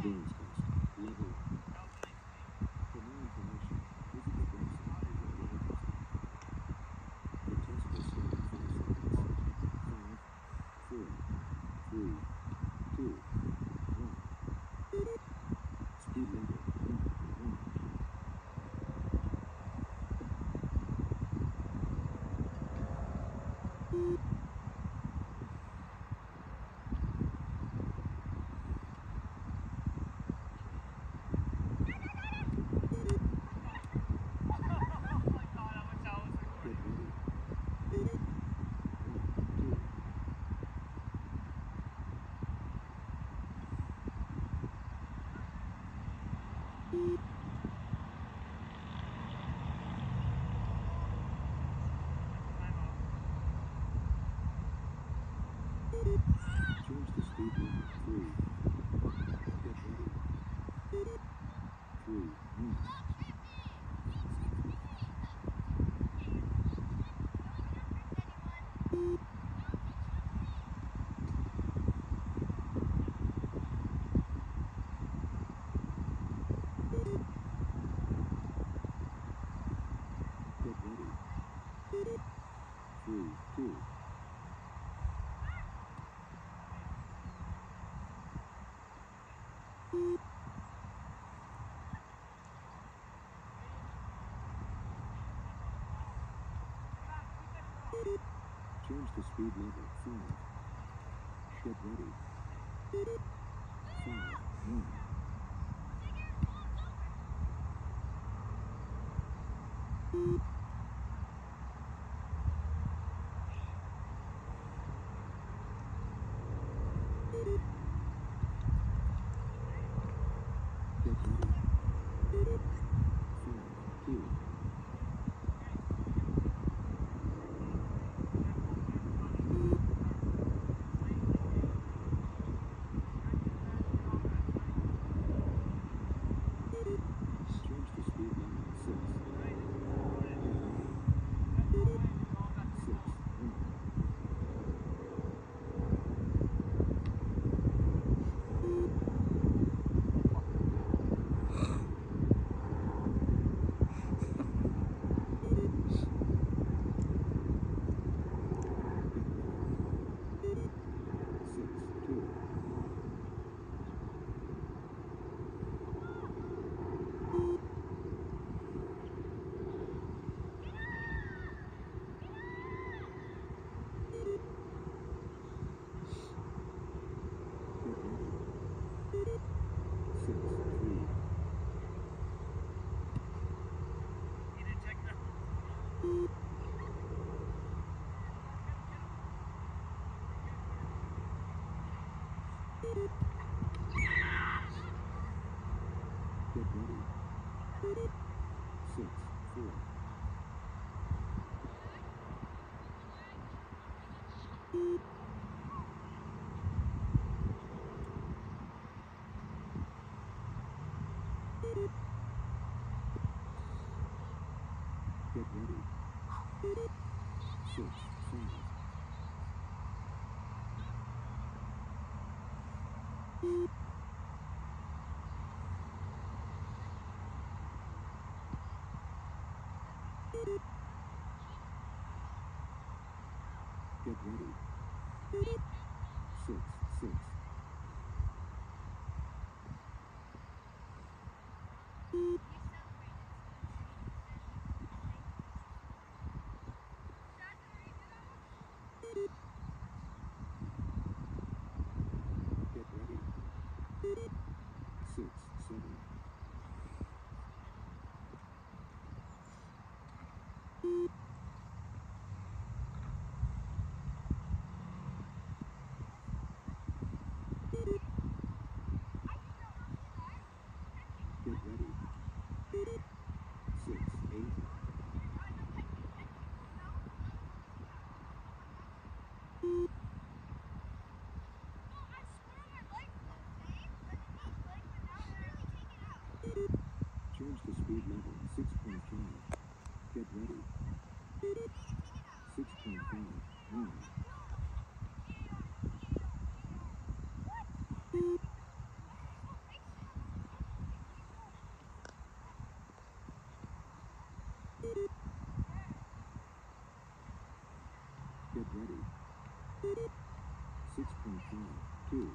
Endurance test. Level 1. For more information, visit the website for radio testing. The test will start in 5 seconds. 5, 4, 3, 2, 1. Speed level 1. Get ready. 1, 2. Change the speed limit 3. Get ready. 3, 1. Get ready. 3, 2. Change the speed level 5. Get ready. 5, 1. Get ready. 5, 2. Change the speed limit 6. Get ready. 6, 1. Get ready. 6, 2. Get ready. 6, 3. Get ready. 6, 4. Get ready. 6, 5. Get ready. 6, 6. Get ready. 6, 7. Get ready. 6, 8. Change the speed level 6.5. Get ready. 6.5. 1. 6.5, 2.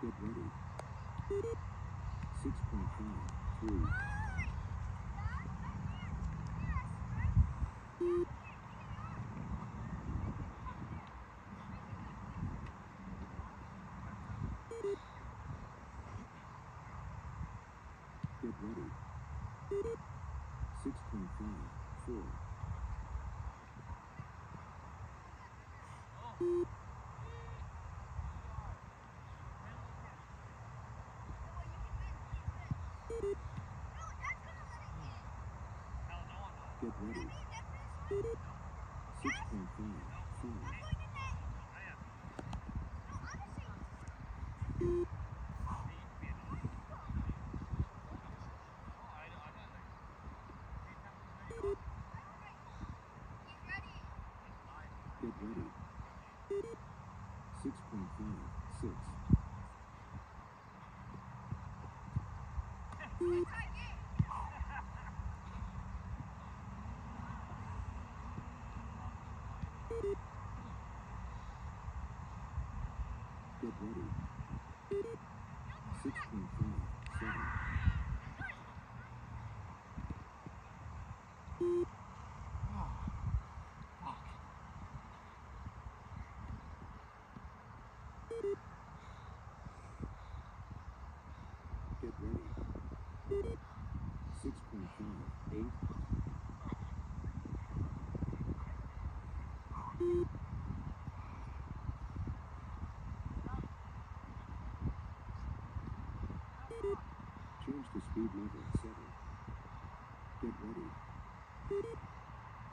Get ready. 6.5, 3. Get ready. 6.5, 4. Get ready. 6.5, 5. Get ready. 6.5, 6. Get ready. 6.5, 7. Get ready. 6.5, 8. Change to speed level 7. Get ready.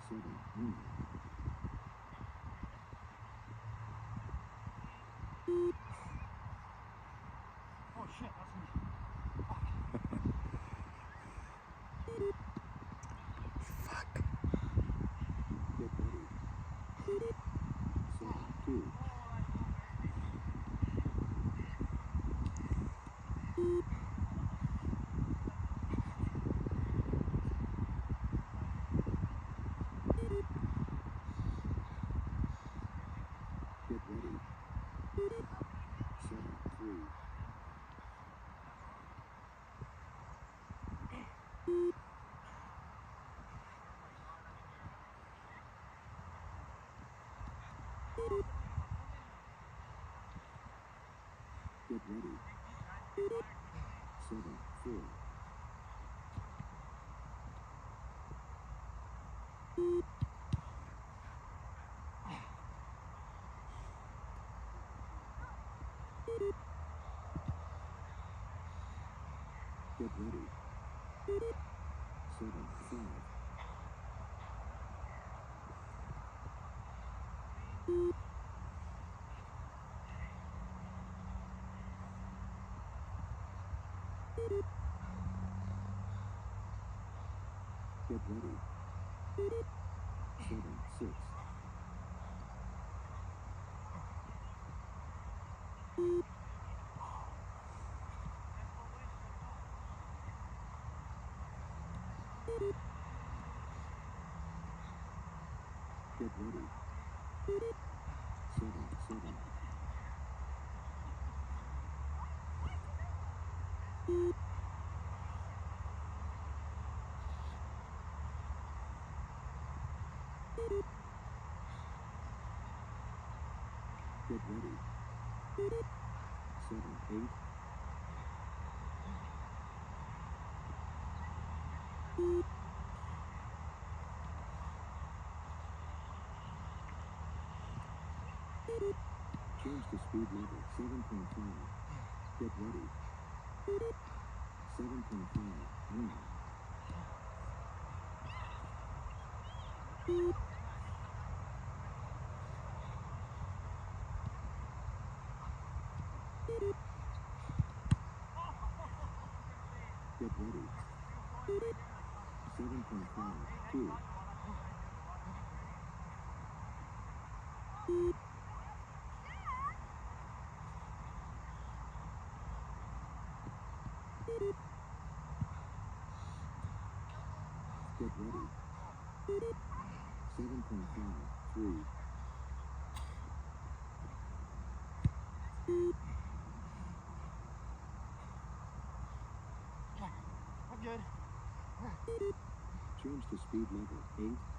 7, 1. Oh shit, that's me. Fuck. Get ready. 7, 2. Get ready. 7, 3. Get ready. 7, 4. Get ready. 7, 5. Get ready. 7, 6. Get ready. 7, 7. Get ready. 7, 8. Change to speed level 7.5. Get ready. 7.5, 1. Get ready. 7.5, 2. Get ready. 7.5, 3. I'm good. Change to speed level 8.